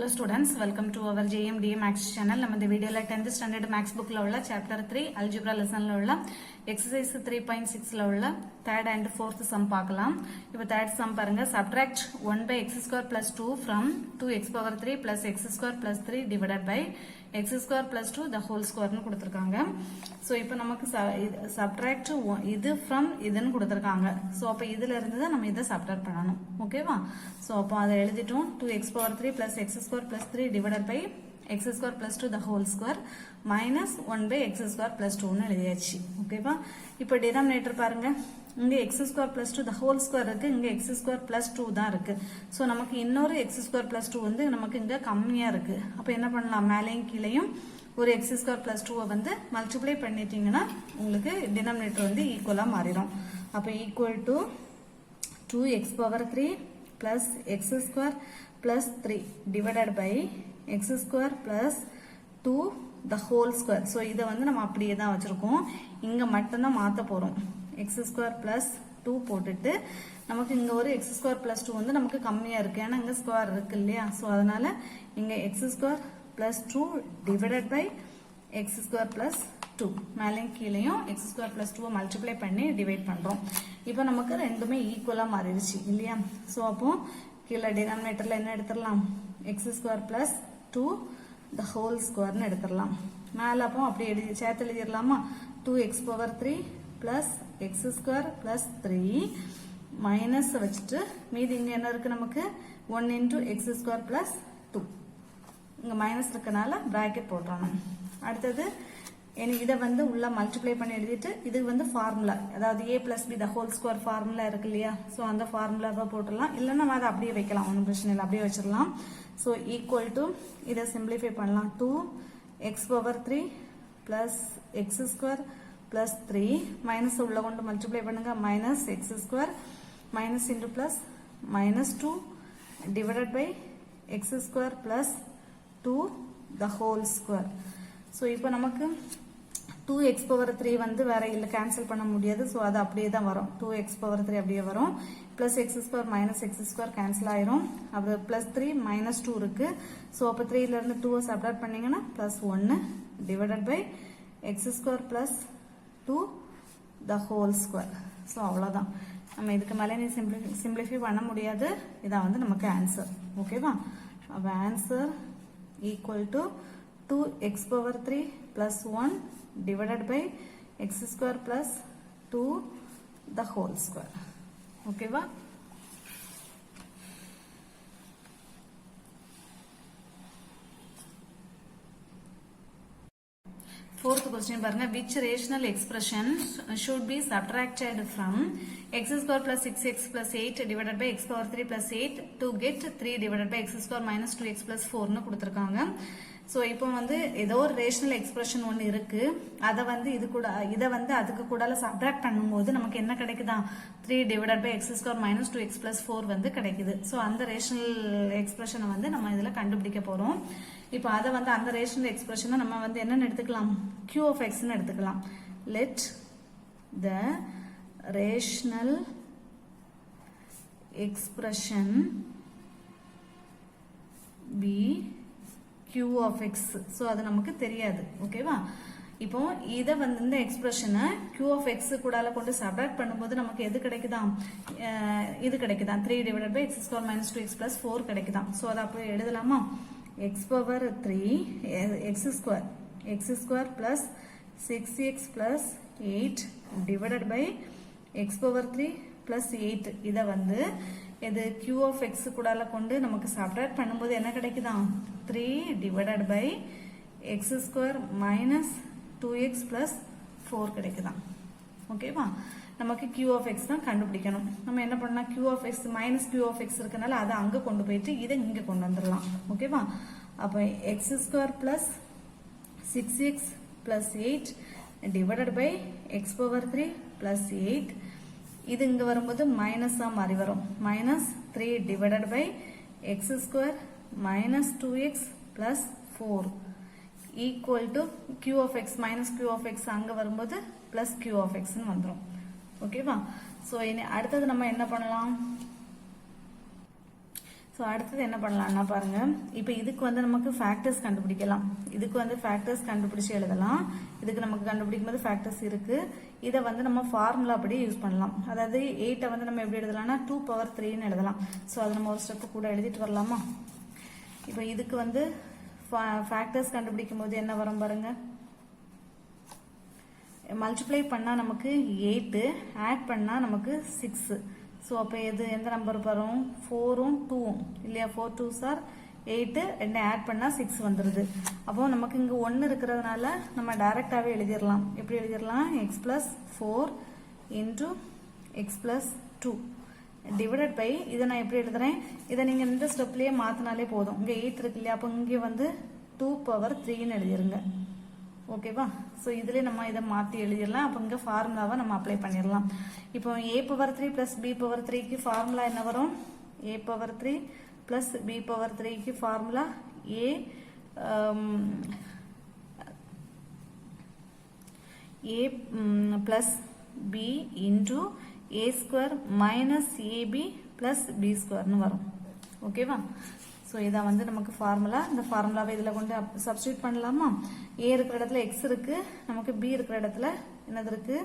Hello students, welcome to our JMDA Max channel. நம்ம இந்த வீடியோல 10th standard Max bookல உள்ள chapter 3 algebra lessonல உள்ள exercise 3.6ல உள்ள third and fourth sum பார்க்கலாம். இப்போ third sum பாருங்க, subtract 1 by x square plus 2 from 2x power 3 plus x square plus 3 divided by x square plus 2 the whole square னு கொடுத்திருக்காங்க. So இப்போ நமக்கு subtract இது from இதுன்னு கொடுத்திருக்காங்க. சோ அப்ப இதுல இருந்து தான் நம்ம இத subtract பண்ணனும். ஓகேவா? சோ அப்ப அத எழுதிட்டோம். 2x power 3 plus x square plus 3 divided by x square plus 2 the whole square minus 1 by x square plus 2 னு எழுதியாச்சு. ஓகேவா? இப்போ denominator பாருங்க. இங்க x square plus 2 the whole square இருக்கு, இங்க x square plus 2 தான் இருக்கு. சோ நமக்கு இன்னொரு x square plus 2 வந்து நமக்கு இங்க கம்மியா இருக்கு. அப்ப என்ன பண்ணலாம்? மேலேயும் கீழேயும் ஒரு x square plus 2 வந்து மல்டிப்ளை பண்ணிட்டீங்கன்னா உங்களுக்கு denominator வந்து ஈக்குவலா மாறிடும். அப்ப equal to 2x power 3 plus x square plus 3 divided by x square plus 2 the whole square. So இத வந்து நம்ம அப்படியே தான் வச்சிருக்கோம். இங்க மட்டும் தான் மாத்த போறோம். x square plus 2 போட்டுட்டு நமக்கு இங்க ஒரு x square plus 2 வந்து நமக்கு கம்மியா இருக்கு. ஏன்னா இங்க ஸ்கொயர் இருக்கு இல்லையா? சோ அதனால இங்க x square plus 2 divided by x square plus 2 மேலேயும் கீழேயும் x square plus 2 மல்டிப்ளை பண்ணி டிவைட் பண்றோம். இப்போ நமக்கு ரெண்டுமே ஈக்குவலா மாறிடுச்சு இல்லையா? சோ அப்போ கீழே டினாமினேட்டர்ல என்ன எடுத்துறலாம்? x square plus 2 the whole square னு எடுத்துறலாம். மேல அப்போ அப்படியே சேர்த்து எழுதிரலாமா? 2x power 3 plus x square plus 3 minus வச்சுட்டு மீதி இங்க என்ன இருக்கு நமக்கு? 1 into x square plus 2. இங்க மைனஸ் இருக்கனால பிராக்கெட் போட்டுறோம். அடுத்தது இத வந்து உள்ள மல்டிப்ளை பண்ணி எழுதிட்டு இது வந்து ஃபார்முலா, அதாவது a plus b the whole square formula இருக்கு இல்லையா? சோ அந்த ஃபார்முலாவை போட்டுடலாம். இல்லன்னா நம்ம அதை அப்படியே வைக்கலாம், ஒன்றும் பிரச்சனை இல்லை, அப்படியே வச்சிடலாம். சோ ஈக்குவல் டு இதை சிம்பிளிஃபை பண்ணலாம். 2x power 3 plus x square plus 3 minus உள்ள கொண்டு மல்டிப்ளை பண்ணுங்க. Minus x square minus into plus minus 2 divided by x square plus 2 the whole square. So இப்போ நமக்கு 2x power 3 வந்து வேற இல்ல, கேன்சல் பண்ண முடியாது. சோ அது அப்படியே தான் வரும். 2x power 3 அப்படியே வரும். plus x square minus x square cancel ஆயிரும். அப்ப plus 3 minus 2 இருக்கு. சோ அப்ப 3 ல இருந்து 2 சப்ட்ராக்ட் பண்ணீங்கன்னா plus 1 divided by x square plus 2 the whole square. So அவ்வளவுதான். நம்ம இதுக்கு மேல நீ சிம்பிளிஃபை பண்ண முடியாது. இதான் வந்து நமக்கு ஆன்சர். ஓகேவா? அப்ப answer equal to 2x power 3 plus 1 divided by x square plus 2 the whole square. ஓகேவா? Fourth question பாருங்க, which rational expression should be subtracted from x square plus 6x plus 8 divided by x power 3 plus 8 to get 3 divided by x square minus 2x plus 4 னு கொடுத்திருக்காங்க. So இப்போ வந்து ஏதோ ஒரு rational expression ஒன்னு இருக்கு. அத வந்து இத வந்து அதுக்கு கூடல சப்ட்ராக்ட் பண்ணும்போது நமக்கு என்ன கிடைக்குதா? 3 divided by x square minus 2x plus 4 வந்து கிடைக்குது. சோ அந்த ரேஷனல் எக்ஸ்பிரஷனை வந்து நம்ம இதுல கண்டுபிடிக்க போறோம். இப்போ அத வந்து அந்த ரேஷனல் எக்ஸ்பிரஷனை நம்ம வந்து என்னன்னு எடுத்துக்கலாம்? q of x னு எடுத்துக்கலாம். let the rational expression be q of x. So அது நமக்கு தெரியாது. ஓகேவா? இப்போ இத வந்து இந்த எக்ஸ்பிரஷனை q of x கூடல கொண்டு சப்ட்ராக்ட் பண்ணும்போது நமக்கு எது கிடைக்குதா? இது கிடைக்குதா? 3 divided by x square minus 2x plus 4 கிடைக்குதா? சோ அத அப்படியே எழுதலாமா? x power 3 x square plus 6x plus 8 divided by x power 3 plus 8. இத வந்து இது q of x கூடல கொண்டு நமக்கு சப்ட்ராக்ட் பண்ணும்போது என்ன கிடைக்குதா? 3 divided by x square minus 2x plus 4 கிடைக்குதா? ஓகேவா? நமக்கு q of x தான் கண்டுபிடிக்கணும். நம்ம என்ன பண்ணலாம்? q of x minus q of x இருக்கனால அதை அங்க கொண்டு போயிட்டு இதை இங்க கொண்டு வந்துடலாம். ஓகேவா? அப்ப x square plus 6x plus 8 divided by x power 3 plus 8. இது இங்க வரும்போது மைனஸா மாறி வரும். minus 3 divided by x square minus 2x plus 4 equal to q of x minus q of x அங்க வரும்போது plus q of x னு வந்துரும். ஓகேவா? சோ இனி அடுத்தது நம்ம என்ன பண்ணலாம்? ஸோ அடுத்தது என்ன பண்ணலாம்னா பாருங்க, இப்போ இதுக்கு வந்து நமக்கு ஃபேக்டர்ஸ் கண்டுபிடிக்கலாம். இதுக்கு வந்து ஃபேக்டர்ஸ் கண்டுபிடிச்சு எழுதலாம். இதுக்கு நமக்கு கண்டுபிடிக்கும் போது ஃபேக்டர்ஸ் இருக்கு. இதை வந்து நம்ம ஃபார்முலா அப்படி யூஸ் பண்ணலாம். அதாவது 8 வந்து நம்ம எப்படி எழுதலாம்னா 2 பவர் 3ன்னு எழுதலாம். ஸோ அதை நம்ம ஒரு ஸ்டெப் கூட எழுதிட்டு வரலாமா? இப்போ இதுக்கு வந்து ஃபேக்டர்ஸ் கண்டுபிடிக்கும் போது என்ன வரும் பாருங்க, மல்டிப்ளை பண்ணா நமக்கு 8, ஆட் பண்ணா நமக்கு 6. ஸோ அப்போ எந்த நம்பர் வரும்? 4ம் 2ம் இல்லையா? 4 2s are 8, ரெண்டு ஆட் பண்ணா 6 வந்துருது. அப்போ நமக்கு இங்க 1 இருக்கிறதுனால நம்ம டைரக்டாவே எழுதிடலாம். எப்படி எழுதிடலாம்? x plus 4 into x plus 2 divided by, இதை நான் எப்படி எழுதுறேன்? இதை நீங்க இந்த ஸ்டெப்லயே மாத்தினாலே போதும். இங்க 8 இருக்கு இல்லையா? அப்போ இங்கே வந்து 2 power 3ன்னு எழுதிருங்க. ஓகேவா? ஸோ இதுல நம்ம இதை மாற்றி எழுதிடலாம். அப்போ இங்கே ஃபார்முலாவை நம்ம அப்ளை பண்ணிடலாம். இப்போ a power 3 plus b power 3க்கு ஃபார்முலா என்ன வரும்? a power 3 plus b power 3க்கு formula a plus b into a square minus ab plus b ஸ்கொயர்னு வரும். ஓகேவா? ஸோ இதான் வந்து நமக்கு ஃபார்முலா. இந்த ஃபார்முலாவை இதில் கொண்டு சப்ஸ்டியூட் பண்ணலாமா? ஏ இருக்கிற இடத்துல எக்ஸ் இருக்கு, நமக்கு பி இருக்கிற இடத்துல என்னது இருக்கு?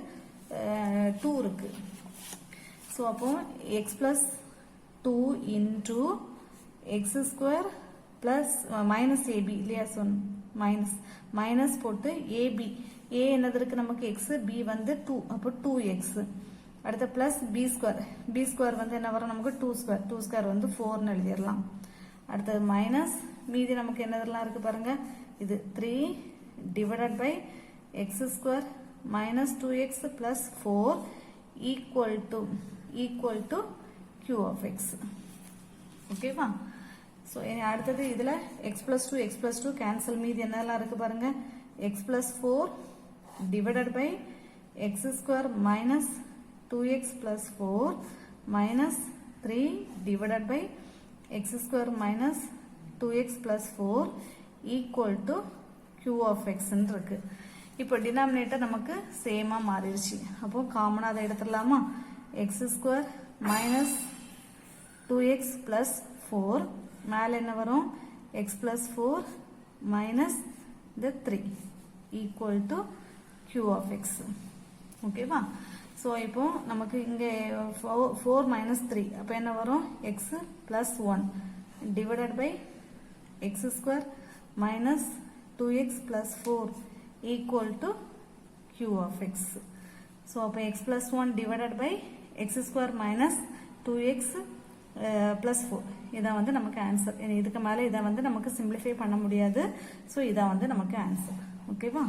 2 இருக்கு. ஸோ அப்போ x plus 2 into x square plus minus AB இல்லையா? ஸோ மைனஸ் போட்டு ஏபி, ஏ என்னது இருக்கு நமக்கு? எக்ஸ், பி வந்து 2, அப்போ 2x. அடுத்த பிளஸ் பி ஸ்கொயர் வந்து என்ன வரும் நமக்கு? 2 ஸ்கொயர் வந்து 4ன்னு எழுதிடலாம். அடுத்தது மைனஸ், மீதி நமக்கு என்னதெல்லாம் இருக்கு பாருங்க, இது 3 divided by x square minus 2x plus 4 equal to q of x. ஓகேவா? ஸோ அடுத்தது இதுல எக்ஸ் பிளஸ் 2 கேன்சல், மீதி என்னெல்லாம் இருக்கு பாருங்க, x plus 4 divided by x square minus 2x plus 4 minus 3 divided by x square minus 2x plus 4 equal to q of x இருக்கு. இப்போ denominator நமக்கு சேமா மாறிடுச்சு. அப்போ காமனா அதை எடுத்துடலாமா? x square minus 2x plus 4 மேல என்ன வரும்? x plus 4 minus the 3 equal to q of x. ஓகேவா? ஸோ இப்போ நமக்கு இங்கே 4 minus 3, அப்போ என்ன வரும்? x plus 1 divided by x square minus 2x plus 4 equal to q of x. So அப்போ x plus 1 divided by x square minus 2x plus 4 இதான் வந்து நமக்கு ஆன்சர். இதுக்கு மேலே இதை வந்து நமக்கு சிம்பிளிஃபை பண்ண முடியாது. ஸோ இதான் வந்து நமக்கு ஆன்சர். ஓகேவா?